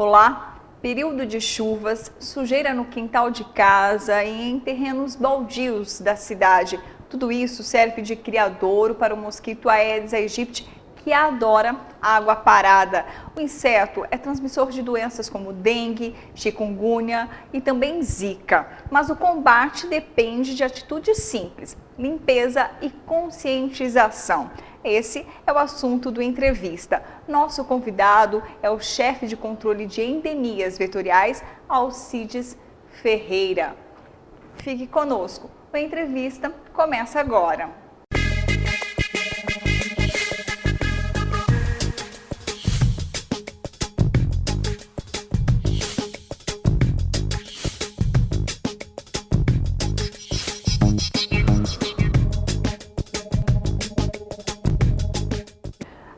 Olá! Período de chuvas, sujeira no quintal de casa e em terrenos baldios da cidade. Tudo isso serve de criadouro para o mosquito Aedes aegypti, que adora água parada. O inseto é transmissor de doenças como dengue, chikungunya e também zika. Mas o combate depende de atitudes simples, limpeza e conscientização. Esse é o assunto do Entrevista. Nosso convidado é o chefe de controle de endemias vetoriais, Alcides Ferreira. Fique conosco. O Entrevista começa agora.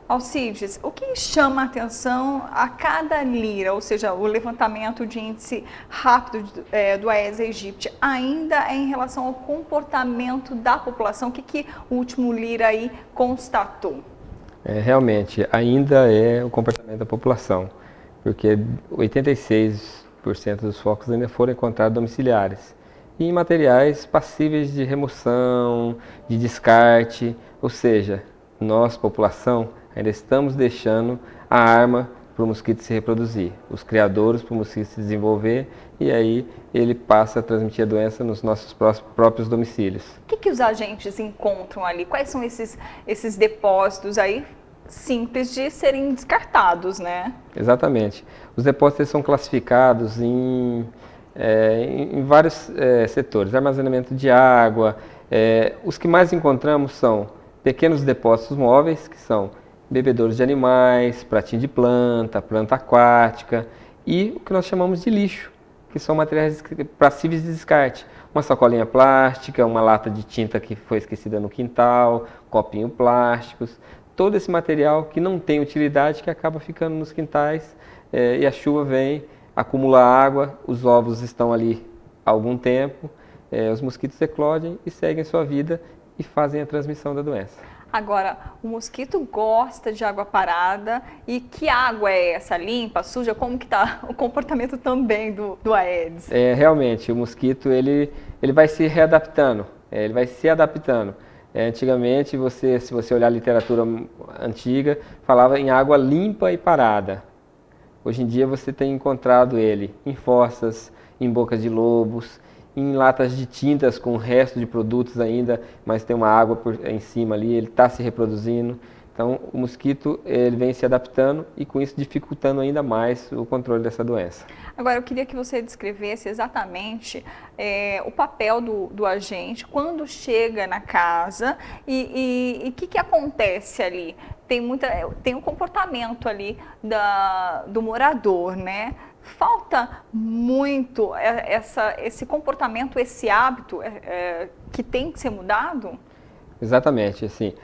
Alcides, o que chama a atenção a cada lira, ou seja, o levantamento de índice rápido do Aedes aegypti, ainda é em relação ao comportamento da população? O que o último lira aí constatou? Realmente, ainda é o comportamento da população, porque 86% dos focos ainda foram encontrados domiciliares e em materiais passíveis de remoção, de descarte, ou seja, nós, população, ainda estamos deixando a arma para o mosquito se reproduzir, os criadouros para o mosquito se desenvolver e aí ele passa a transmitir a doença nos nossos próprios domicílios. O que os agentes encontram ali? Quais são esses depósitos aí simples de serem descartados, né? Exatamente. Os depósitos são classificados em vários setores, armazenamento de água. Os que mais encontramos são pequenos depósitos móveis, que são bebedouros de animais, pratinho de planta, planta aquática e o que nós chamamos de lixo, que são materiais passíveis de descarte. Uma sacolinha plástica, uma lata de tinta que foi esquecida no quintal, copinho plásticos, todo esse material que não tem utilidade, que acaba ficando nos quintais e a chuva vem, acumula água, os ovos estão ali há algum tempo, os mosquitos eclodem e seguem sua vida e fazem a transmissão da doença. Agora, o mosquito gosta de água parada e que água é essa? Limpa, suja? Como que está o comportamento também do Aedes? Realmente, o mosquito ele vai se readaptando, ele vai se adaptando. Antigamente, se você olhar a literatura antiga, falava em água limpa e parada. Hoje em dia você tem encontrado ele em fossas, em bocas de lobos, em latas de tintas com o resto de produtos ainda, mas tem uma água em cima ali, ele está se reproduzindo. Então o mosquito ele vem se adaptando e com isso dificultando ainda mais o controle dessa doença. Agora eu queria que você descrevesse exatamente o papel do agente quando chega na casa e o que acontece ali. Tem um comportamento ali do morador, né? Falta muito esse comportamento, esse hábito que tem que ser mudado? Exatamente, assim.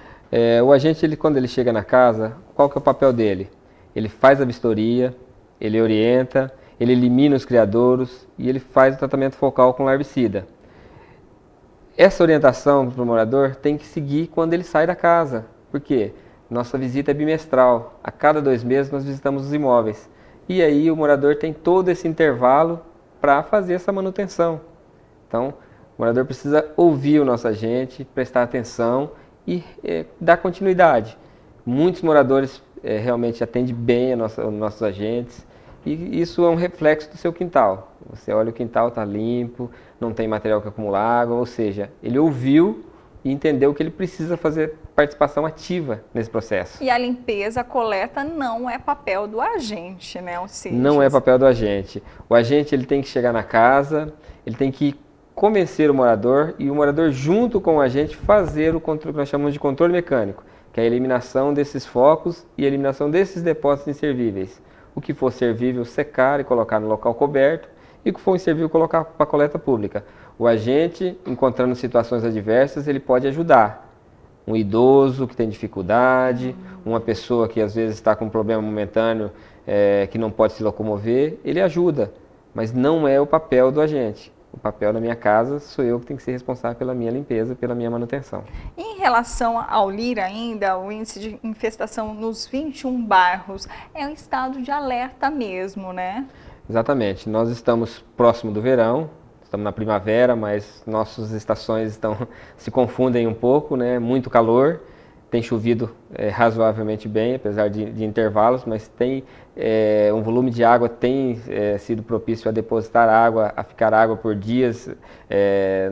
O agente, quando ele chega na casa, qual que é o papel dele? Ele faz a vistoria, ele orienta, ele elimina os criadouros e ele faz o tratamento focal com larvicida. Essa orientação para o morador tem que seguir quando ele sai da casa. Por quê? Nossa visita é bimestral. A cada 2 meses nós visitamos os imóveis. E aí o morador tem todo esse intervalo para fazer essa manutenção. Então, o morador precisa ouvir o nosso agente, prestar atenção e dar continuidade. Muitos moradores realmente atendem bem os nossos agentes e isso é um reflexo do seu quintal. Você olha, o quintal está limpo, não tem material que acumula água, ou seja, ele ouviu e entendeu que ele precisa fazer participação ativa nesse processo. E a limpeza, a coleta não é papel do agente, né, Alcides? Não é papel do agente. O agente ele tem que chegar na casa, ele tem que convencer o morador e o morador junto com o agente fazer o controle que nós chamamos de controle mecânico, que é a eliminação desses focos e a eliminação desses depósitos inservíveis. O que for servível, secar e colocar no local coberto e o que for inservível, colocar para a coleta pública. O agente, encontrando situações adversas, ele pode ajudar. Um idoso que tem dificuldade, uma pessoa que às vezes está com um problema momentâneo, que não pode se locomover, ele ajuda, mas não é o papel do agente. O papel da minha casa sou eu que tenho que ser responsável pela minha limpeza, pela minha manutenção. Em relação ao LIRA ainda, o índice de infestação nos 21 bairros é um estado de alerta mesmo, né? Exatamente. Nós estamos próximo do verão, estamos na primavera, mas nossas estações se confundem um pouco, né? Muito calor, tem chovido razoavelmente bem, apesar de intervalos, mas tem um volume de água tem sido propício a depositar água, a ficar água por dias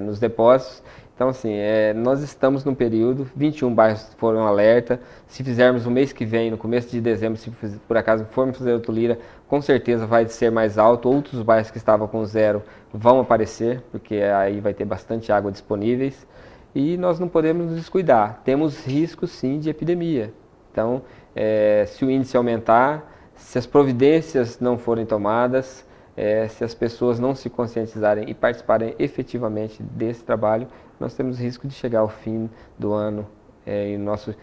nos depósitos. Então, assim, nós estamos num período, 21 bairros foram alerta. Se fizermos o mês que vem, no começo de dezembro, se por acaso formos fazer outro LIRA, com certeza vai ser mais alto. Outros bairros que estavam com zero vão aparecer, porque aí vai ter bastante água disponíveis. E nós não podemos nos descuidar. Temos risco, sim, de epidemia. Então, se o índice aumentar, se as providências não forem tomadas, se as pessoas não se conscientizarem e participarem efetivamente desse trabalho, nós temos risco de chegar ao fim do ano, em nosso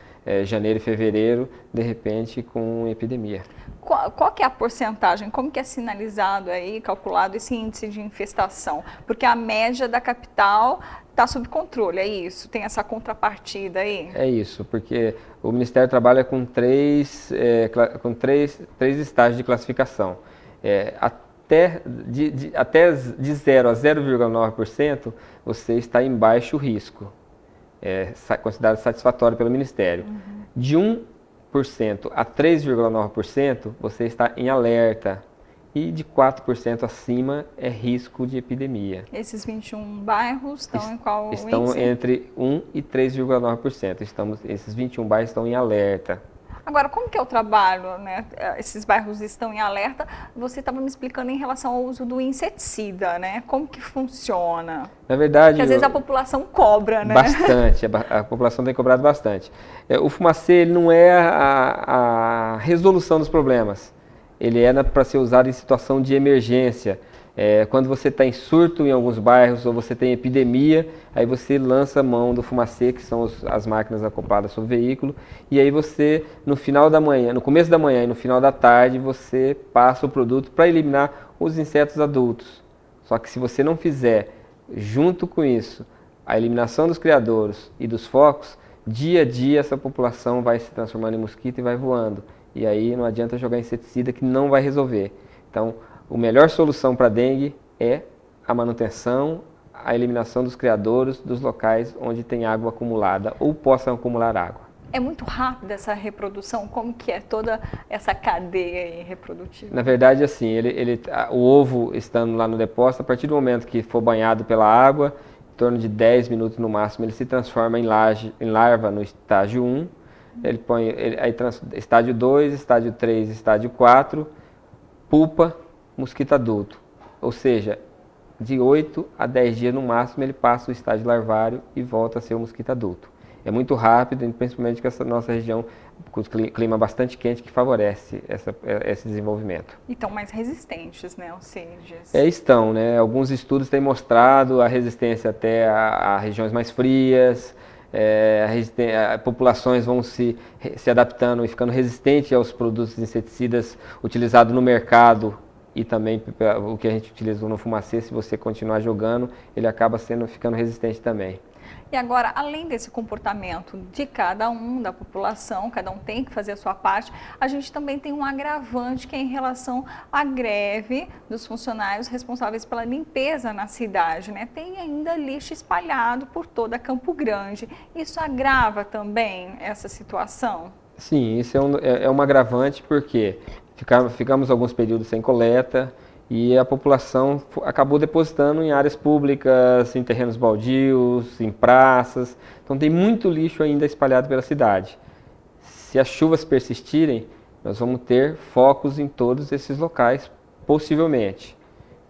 janeiro e fevereiro, de repente, com epidemia. Qual que é a porcentagem? Como que é sinalizado aí, calculado esse índice de infestação? Porque a média da capital está sob controle, é isso? Tem essa contrapartida aí? É isso, porque o Ministério trabalha com três estágios de classificação. Até de 0 a 0,9% você está em baixo risco, considerado satisfatório pelo Ministério. De 1% a 3,9% você está em alerta e de 4% acima é risco de epidemia. Esses 21 bairros estão em qual índice? Estão entre 1% e 3,9%. Esses 21 bairros estão em alerta. Agora, como que é o trabalho, né? Esses bairros estão em alerta. Você estava me explicando em relação ao uso do inseticida, né? Como que funciona? Na verdade... Porque às vezes a população cobra, né? Bastante, a população tem cobrado bastante. O fumacê ele não é a resolução dos problemas. Ele é para ser usado em situação de emergência. Quando você está em surto em alguns bairros ou você tem epidemia, aí você lança a mão do fumacê, que são as máquinas acopladas sobre o veículo, e aí você, no final da manhã, no começo da manhã e no final da tarde, você passa o produto para eliminar os insetos adultos. Só que se você não fizer, junto com isso, a eliminação dos criadouros e dos focos, dia a dia essa população vai se transformando em mosquito e vai voando. E aí não adianta jogar inseticida que não vai resolver. Então, a melhor solução para a dengue é a manutenção, a eliminação dos criadouros dos locais onde tem água acumulada ou possam acumular água. É muito rápida essa reprodução? Como que é toda essa cadeia reprodutiva? Na verdade, assim, o ovo estando lá no depósito, a partir do momento que for banhado pela água, em torno de 10 minutos no máximo, ele se transforma em larva no estágio 1, estágio 2, estágio 3, estágio 4, pupa, mosquito adulto, ou seja, de 8 a 10 dias no máximo ele passa o estágio larvário e volta a ser o mosquito adulto. É muito rápido, principalmente com essa nossa região com o clima bastante quente que favorece esse desenvolvimento. E estão mais resistentes, né, os CIGs? Estão, né? Alguns estudos têm mostrado a resistência até a regiões mais frias, populações vão se adaptando e ficando resistentes aos produtos inseticidas utilizados no mercado e também o que a gente utiliza no fumacê, se você continuar jogando, ele acaba ficando resistente também. E agora, além desse comportamento de cada um, da população, cada um tem que fazer a sua parte, a gente também tem um agravante que é em relação à greve dos funcionários responsáveis pela limpeza na cidade, né? Tem ainda lixo espalhado por toda Campo Grande. Isso agrava também essa situação? Sim, isso é um agravante porque ficamos alguns períodos sem coleta, e a população acabou depositando em áreas públicas, em terrenos baldios, em praças. Então tem muito lixo ainda espalhado pela cidade. Se as chuvas persistirem, nós vamos ter focos em todos esses locais, possivelmente.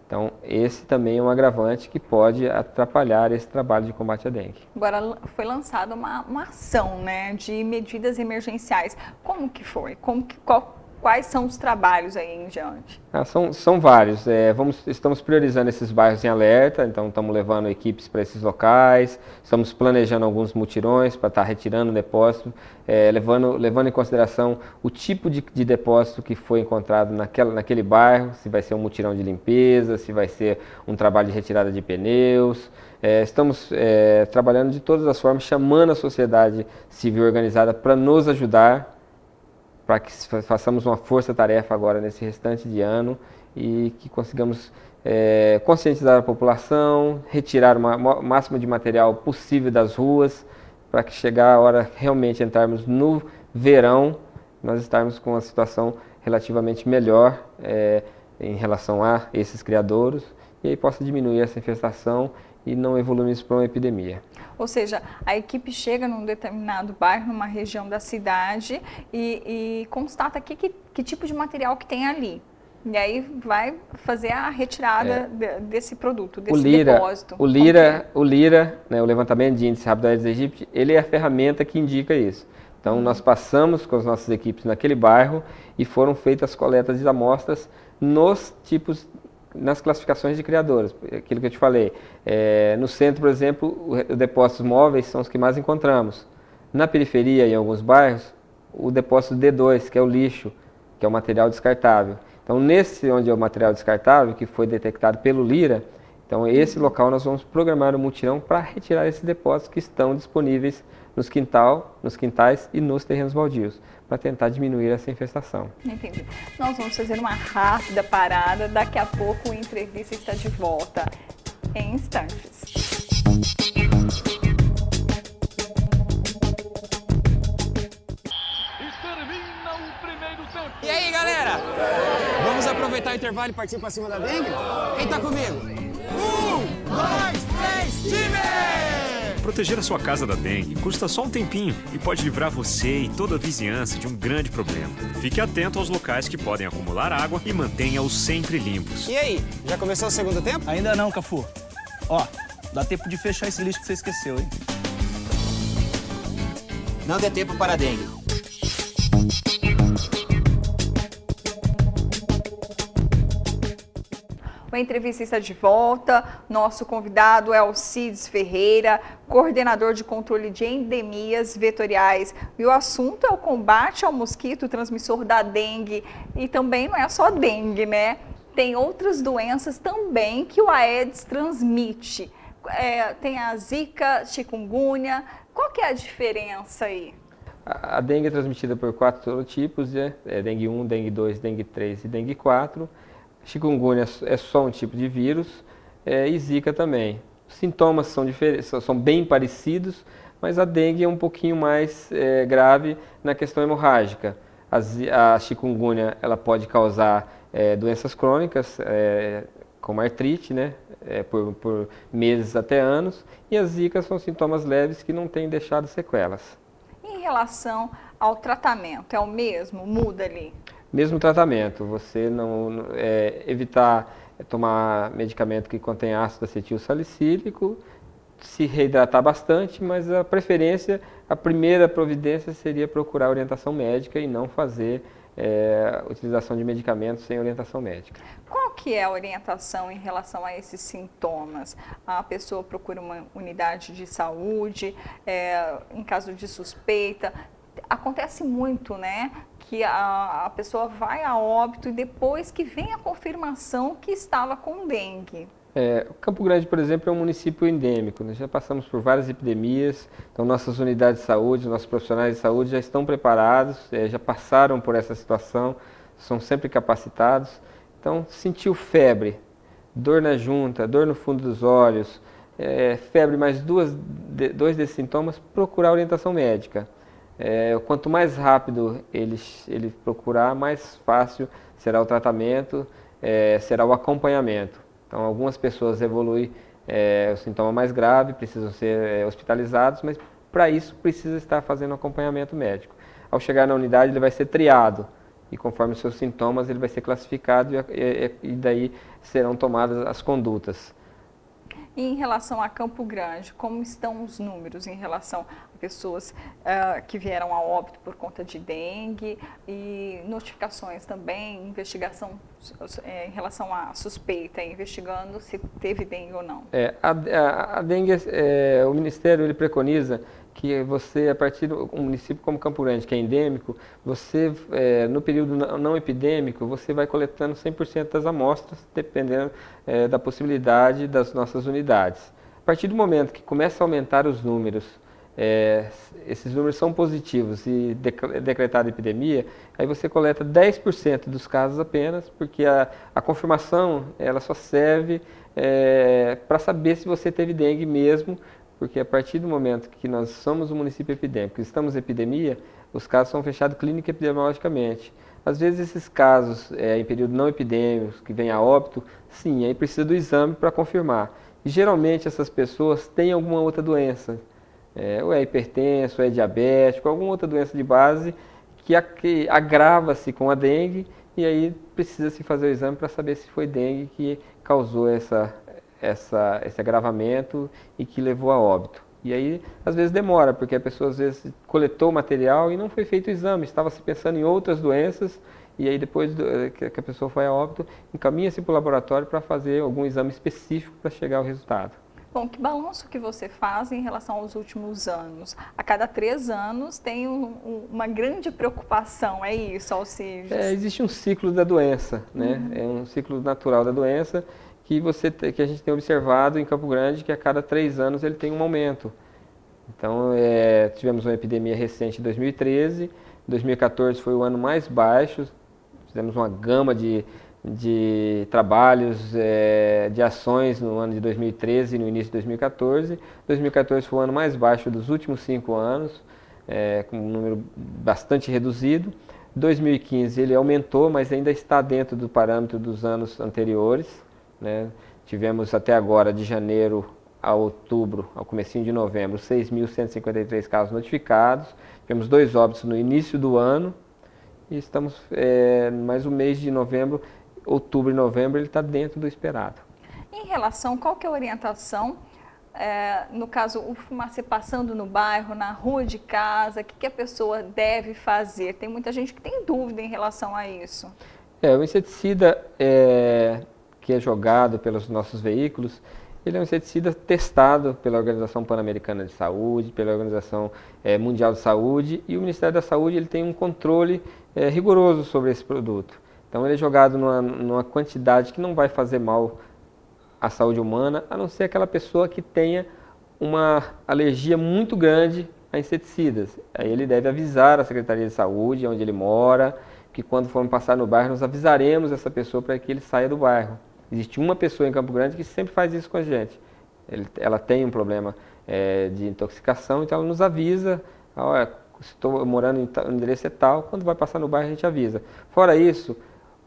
Então esse também é um agravante que pode atrapalhar esse trabalho de combate à dengue. Agora foi lançada uma ação, né, de medidas emergenciais. Como que foi? Quais são os trabalhos aí em diante? São vários. Estamos priorizando esses bairros em alerta, então estamos levando equipes para esses locais, estamos planejando alguns mutirões para estar retirando o depósito, levando em consideração o tipo de depósito que foi encontrado naquele bairro, se vai ser um mutirão de limpeza, se vai ser um trabalho de retirada de pneus. Estamos trabalhando de todas as formas, chamando a sociedade civil organizada para nos ajudar, para que façamos uma força-tarefa agora nesse restante de ano e que consigamos conscientizar a população, retirar o máximo de material possível das ruas, para que chegar a hora realmente entrarmos no verão, nós estarmos com uma situação relativamente melhor em relação a esses criadouros, e aí possa diminuir essa infestação e não evoluirmos para uma epidemia. Ou seja, a equipe chega num determinado bairro, numa região da cidade e constata que tipo de material que tem ali. E aí vai fazer a retirada desse produto, desse depósito. O LIRA, né, o levantamento de índice rápido da Aedes aegypti, ele é a ferramenta que indica isso. Então nós passamos com as nossas equipes naquele bairro e foram feitas coletas de amostras nas classificações de criadouros, aquilo que eu te falei. No centro, por exemplo, os depósitos móveis são os que mais encontramos. Na periferia, em alguns bairros, o depósito D2, que é o lixo, que é o material descartável. Então, nesse onde é o material descartável, que foi detectado pelo LIRA, então esse local nós vamos programar um mutirão para retirar esses depósitos que estão disponíveis nos quintais e nos terrenos baldios, para tentar diminuir essa infestação. Entendi. Nós vamos fazer uma rápida parada, daqui a pouco o Entrevista está de volta, em instantes. E aí, galera? Vamos aproveitar o intervalo e partir pra cima da dengue? Quem tá comigo? 1, 2, 3, time! Proteger a sua casa da dengue custa só um tempinho e pode livrar você e toda a vizinhança de um grande problema. Fique atento aos locais que podem acumular água e mantenha-os sempre limpos. E aí, já começou o segundo tempo? Ainda não, Cafu. Ó, dá tempo de fechar esse lixo que você esqueceu, hein? Não dê tempo para a dengue. A entrevista está de volta. Nosso convidado é Alcides Ferreira, coordenador de controle de endemias vetoriais. E o assunto é o combate ao mosquito transmissor da dengue. E também não é só dengue, né? Tem outras doenças também que o Aedes transmite. Tem a zika, chikungunya. Qual que é a diferença aí? A dengue é transmitida por 4 serotipos, dengue 1, dengue 2, dengue 3 e dengue 4. Chikungunya é só um tipo de vírus e zika também. Os sintomas são bem parecidos, mas a dengue é um pouquinho mais grave na questão hemorrágica. A chikungunya ela pode causar doenças crônicas, como artrite, né, por meses até anos, e a zika são sintomas leves que não têm deixado sequelas. Em relação ao tratamento, é o mesmo? Muda ali? Mesmo tratamento, você não evitar tomar medicamento que contém ácido acetil salicílico, se reidratar bastante, mas a primeira providência seria procurar orientação médica e não fazer utilização de medicamentos sem orientação médica. Qual que é a orientação em relação a esses sintomas? A pessoa procura uma unidade de saúde, em caso de suspeita. Acontece muito, né, que a pessoa vai a óbito e depois que vem a confirmação que estava com dengue. Campo Grande, por exemplo, é um município endêmico. Nós já passamos por várias epidemias, então nossas unidades de saúde, nossos profissionais de saúde já estão preparados, já passaram por essa situação, são sempre capacitados. Então, sentiu febre, dor na junta, dor no fundo dos olhos, febre mais dois desses sintomas, procurar orientação médica. Quanto mais rápido ele procurar, mais fácil será o tratamento, será o acompanhamento. Então, algumas pessoas evoluem o sintoma mais grave, precisam ser hospitalizados, mas para isso precisa estar fazendo acompanhamento médico. Ao chegar na unidade, ele vai ser triado e conforme os seus sintomas, ele vai ser classificado e daí serão tomadas as condutas. E em relação a Campo Grande, como estão os números em relação pessoas que vieram a óbito por conta de dengue e notificações também, investigação em relação à suspeita, investigando se teve dengue ou não. A dengue, o Ministério ele preconiza que você, a partir do município como Campo Grande, que é endêmico, você, no período não epidêmico, você vai coletando 100% das amostras, dependendo da possibilidade das nossas unidades. A partir do momento que começa a aumentar os números, esses números são positivos e decretada epidemia, aí você coleta 10% dos casos apenas, porque a confirmação ela só serve para saber se você teve dengue mesmo, porque a partir do momento que nós somos um município epidêmico, estamos em epidemia, os casos são fechados clínica e epidemiologicamente. Às vezes esses casos em período não epidêmico, que vem a óbito, sim, aí precisa do exame para confirmar. E geralmente essas pessoas têm alguma outra doença, ou é hipertenso, ou é diabético, alguma outra doença de base que agrava-se com a dengue e aí precisa se fazer o exame para saber se foi dengue que causou esse agravamento e que levou a óbito. E aí, às vezes demora, porque a pessoa às vezes coletou o material e não foi feito o exame, estava se pensando em outras doenças, e aí depois que a pessoa foi a óbito, encaminha-se para o laboratório para fazer algum exame específico para chegar ao resultado. Bom, que balanço que você faz em relação aos últimos anos? A cada 3 anos tem uma grande preocupação, é isso, Alcides? Existe um ciclo da doença, né? É um ciclo natural da doença, que a gente tem observado em Campo Grande, que a cada 3 anos ele tem um aumento. Então, tivemos uma epidemia recente em 2013, 2014 foi o ano mais baixo, fizemos uma gama de trabalhos, de ações no ano de 2013 e no início de 2014. 2014 foi o ano mais baixo dos últimos 5 anos, com um número bastante reduzido. 2015 ele aumentou, mas ainda está dentro do parâmetro dos anos anteriores. Né? Tivemos até agora, de janeiro a outubro, ao comecinho de novembro, 6.153 casos notificados. Tivemos 2 óbitos no início do ano e estamos mais o mês de novembro, outubro e novembro, ele está dentro do esperado. Em relação, qual que é a orientação, no caso, o fumacê passando no bairro, na rua de casa, o que a pessoa deve fazer? Tem muita gente que tem dúvida em relação a isso. O inseticida que é jogado pelos nossos veículos, ele é um inseticida testado pela Organização Pan-Americana de Saúde, pela Organização Mundial de Saúde, e o Ministério da Saúde ele tem um controle rigoroso sobre esse produto. Então ele é jogado numa quantidade que não vai fazer mal à saúde humana, a não ser aquela pessoa que tenha uma alergia muito grande a inseticidas. Aí ele deve avisar a Secretaria de Saúde, onde ele mora, que quando formos passar no bairro, nós avisaremos essa pessoa para que ele saia do bairro. Existe uma pessoa em Campo Grande que sempre faz isso com a gente. Ela tem um problema de intoxicação, então ela nos avisa, estou morando em endereço tal, quando vai passar no bairro a gente avisa. Fora isso,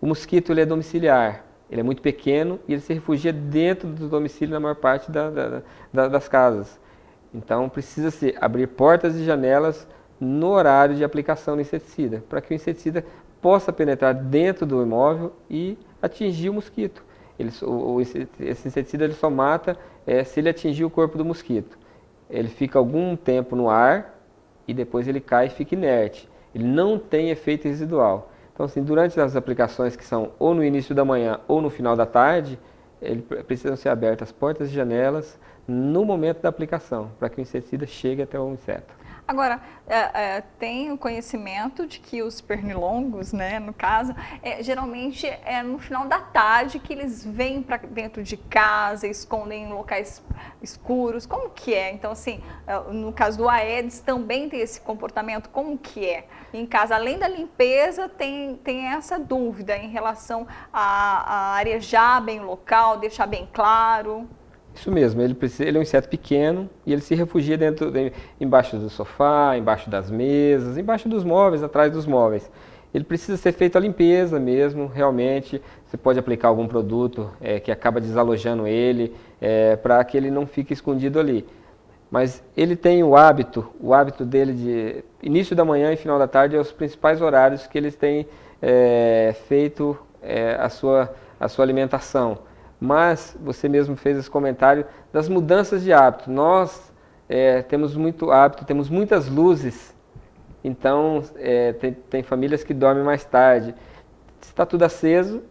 o mosquito ele é domiciliar, ele é muito pequeno e ele se refugia dentro do domicílio na maior parte das casas. Então precisa-se abrir portas e janelas no horário de aplicação do inseticida, para que o inseticida possa penetrar dentro do imóvel e atingir o mosquito. Esse inseticida ele só mata se ele atingir o corpo do mosquito. Ele fica algum tempo no ar e depois ele cai e fica inerte. Ele não tem efeito residual. Então, assim, durante as aplicações que são ou no início da manhã ou no final da tarde, precisam ser abertas portas e janelas no momento da aplicação, para que o inseticida chegue até o inseto. Agora, tem o conhecimento de que os pernilongos, né, no caso, geralmente é no final da tarde que eles vêm para dentro de casa, escondem em locais escuros. Como que é? Então, assim, no caso do Aedes também tem esse comportamento. Como que é? Em casa, além da limpeza, tem essa dúvida em relação a arejar bem o local, deixar bem claro. Isso mesmo, ele é um inseto pequeno e ele se refugia embaixo do sofá, embaixo das mesas, embaixo dos móveis, atrás dos móveis. Ele precisa ser feita a limpeza mesmo, realmente. Você pode aplicar algum produto que acaba desalojando ele, para que ele não fique escondido ali. Mas ele tem o hábito dele de início da manhã e final da tarde é os principais horários que eles têm feito a sua alimentação. Mas você mesmo fez esse comentário das mudanças de hábito. Nós temos muito hábito, temos muitas luzes, então tem famílias que dormem mais tarde. Se está tudo aceso,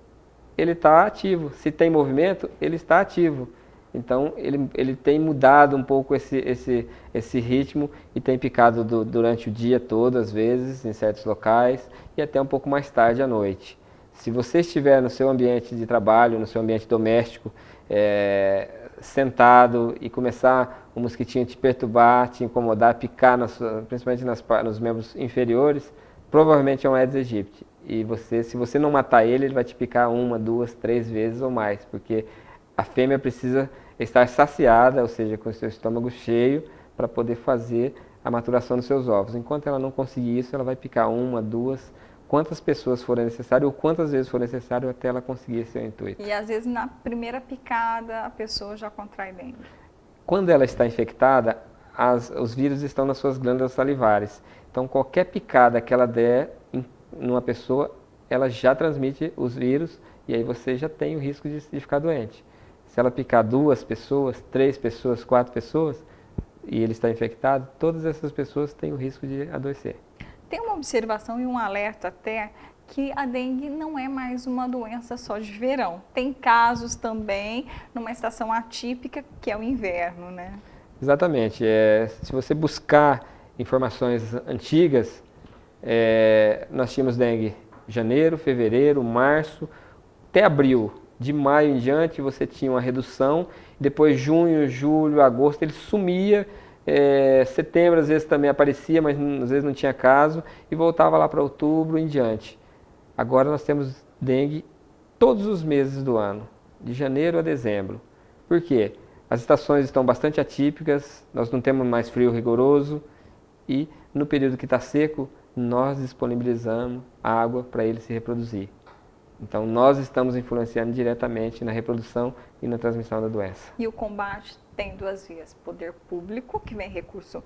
ele está ativo. Se tem movimento, ele está ativo. Então, ele tem mudado um pouco esse ritmo e tem picado durante o dia todo, às vezes, em certos locais, e até um pouco mais tarde à noite. Se você estiver no seu ambiente de trabalho, no seu ambiente doméstico, sentado e começar o mosquitinho te perturbar, te incomodar, picar, principalmente nos membros inferiores, provavelmente é um Aedes aegypti. E se você não matar ele vai te picar 1, 2, 3 vezes ou mais, porque a fêmea precisa estar saciada, ou seja, com o seu estômago cheio, para poder fazer a maturação dos seus ovos. Enquanto ela não conseguir isso, ela vai picar 1, 2, quantas pessoas forem necessário ou quantas vezes for necessário até ela conseguir esse seu intuito. E às vezes na primeira picada a pessoa já contrai dengue. Quando ela está infectada, os vírus estão nas suas glândulas salivares. Então qualquer picada que ela der numa pessoa, ela já transmite os vírus e aí você já tem o risco de ficar doente. Se ela picar 2 pessoas, 3 pessoas, 4 pessoas e ele está infectado, todas essas pessoas têm o risco de adoecer. Tem uma observação e um alerta até que a dengue não é mais uma doença só de verão. Tem casos também numa estação atípica que é o inverno, né? Exatamente. Se você buscar informações antigas, nós tínhamos dengue em janeiro, fevereiro, março, até abril. De maio em diante você tinha uma redução, depois junho, julho, agosto ele sumia, setembro às vezes também aparecia, mas às vezes não tinha caso, e voltava lá para outubro em diante. Agora nós temos dengue todos os meses do ano, de janeiro a dezembro. Por quê? As estações estão bastante atípicas, nós não temos mais frio rigoroso e no período que está seco, nós disponibilizamos água para ele se reproduzir. Então, nós estamos influenciando diretamente na reprodução e na transmissão da doença. E o combate tem 2 vias: poder público, que vem recurso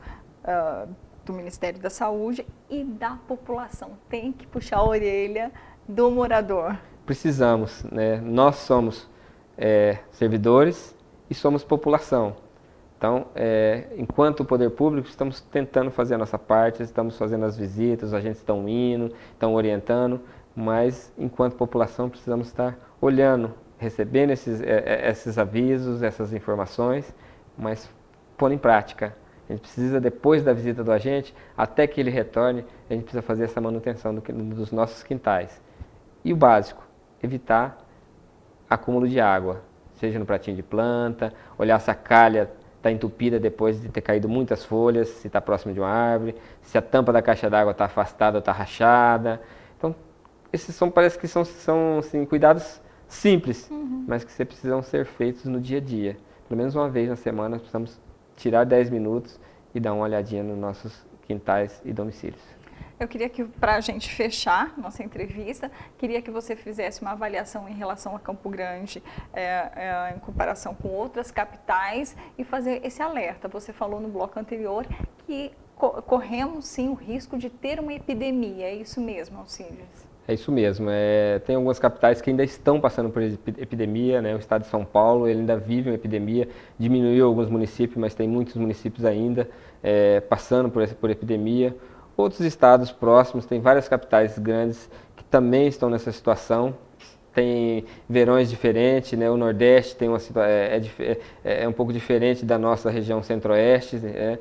do Ministério da Saúde, e da população. Tem que puxar a orelha do morador. Precisamos, né? Nós somos servidores e somos população. Então, enquanto o poder público, estamos tentando fazer a nossa parte, estamos fazendo as visitas, os agentes estão indo, estão orientando, mas enquanto população precisamos estar olhando, recebendo esses avisos, essas informações, mas pondo em prática. A gente precisa, depois da visita do agente, até que ele retorne, a gente precisa fazer essa manutenção dos nossos quintais. E o básico, evitar acúmulo de água, seja no pratinho de planta, olhar se a calha está entupida depois de ter caído muitas folhas, se está próximo de uma árvore, se a tampa da caixa d'água está afastada ou está rachada. Então, esses parece que são assim, cuidados simples, mas que precisam ser feitos no dia a dia. Pelo menos uma vez na semana, nós precisamos tirar 10 minutos e dar uma olhadinha nos nossos quintais e domicílios. Eu queria que, para a gente fechar nossa entrevista, queria que você fizesse uma avaliação em relação a Campo Grande, em comparação com outras capitais, e fazer esse alerta. Você falou no bloco anterior que corremos sim o risco de ter uma epidemia. É isso mesmo, Alcides? É isso mesmo. Tem algumas capitais que ainda estão passando por epidemia, né? O estado de São Paulo ele ainda vive uma epidemia, diminuiu alguns municípios, mas tem muitos municípios ainda passando por epidemia. Outros estados próximos, tem várias capitais grandes que também estão nessa situação. Tem verões diferentes, né? O Nordeste tem é um pouco diferente da nossa região Centro-Oeste, né?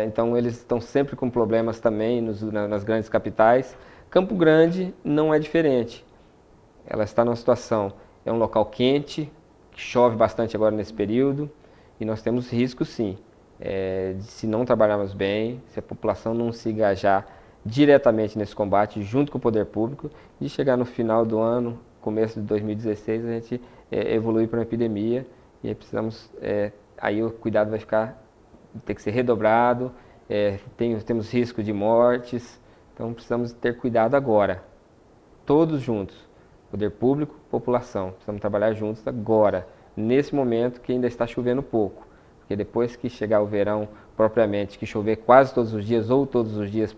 Então eles estão sempre com problemas também nas grandes capitais. Campo Grande não é diferente. Ela está numa situação, é um local quente, que chove bastante agora nesse período, e nós temos riscos sim, se não trabalharmos bem, se a população não se engajar diretamente nesse combate, junto com o poder público, de chegar no final do ano, começo de 2016, a gente evoluir para uma epidemia, e aí precisamos, aí o cuidado vai ter que ser redobrado, temos risco de mortes. Então precisamos ter cuidado agora, todos juntos, poder público, população, precisamos trabalhar juntos agora, nesse momento que ainda está chovendo pouco, porque depois que chegar o verão propriamente, que chover quase todos os dias ou todos os dias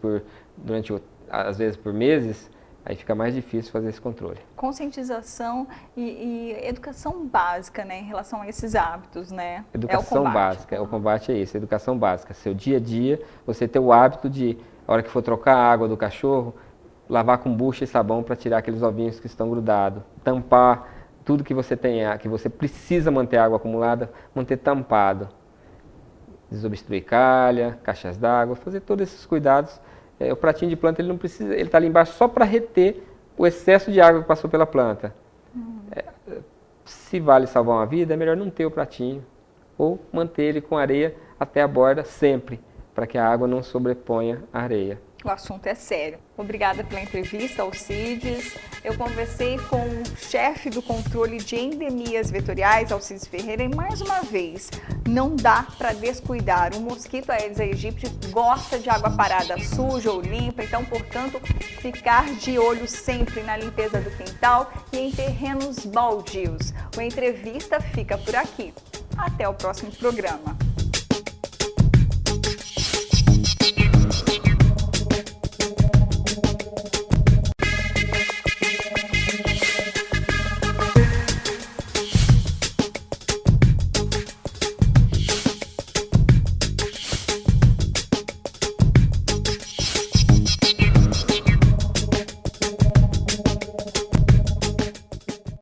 às vezes por meses, aí fica mais difícil fazer esse controle. Conscientização e educação básica, né, em relação a esses hábitos, né? Educação básica, o combate é isso, educação básica. Seu dia a dia, você ter o hábito de, a hora que for trocar a água do cachorro, lavar com bucha e sabão para tirar aqueles ovinhos que estão grudados, tampar tudo que você tem, que você precisa manter a água acumulada, manter tampado. Desobstruir calha, caixas d'água, fazer todos esses cuidados. O pratinho de planta, ele não precisa, ele está ali embaixo só para reter o excesso de água que passou pela planta. Se vale salvar uma vida, é melhor não ter o pratinho, ou manter ele com areia até a borda sempre, para que a água não sobreponha a areia. O assunto é sério. Obrigada pela entrevista, Alcides. Eu conversei com o chefe do controle de endemias vetoriais, Alcides Ferreira, e mais uma vez, não dá para descuidar. O mosquito Aedes aegypti gosta de água parada suja ou limpa, então, portanto, ficar de olho sempre na limpeza do quintal e em terrenos baldios. O Entrevista fica por aqui. Até o próximo programa.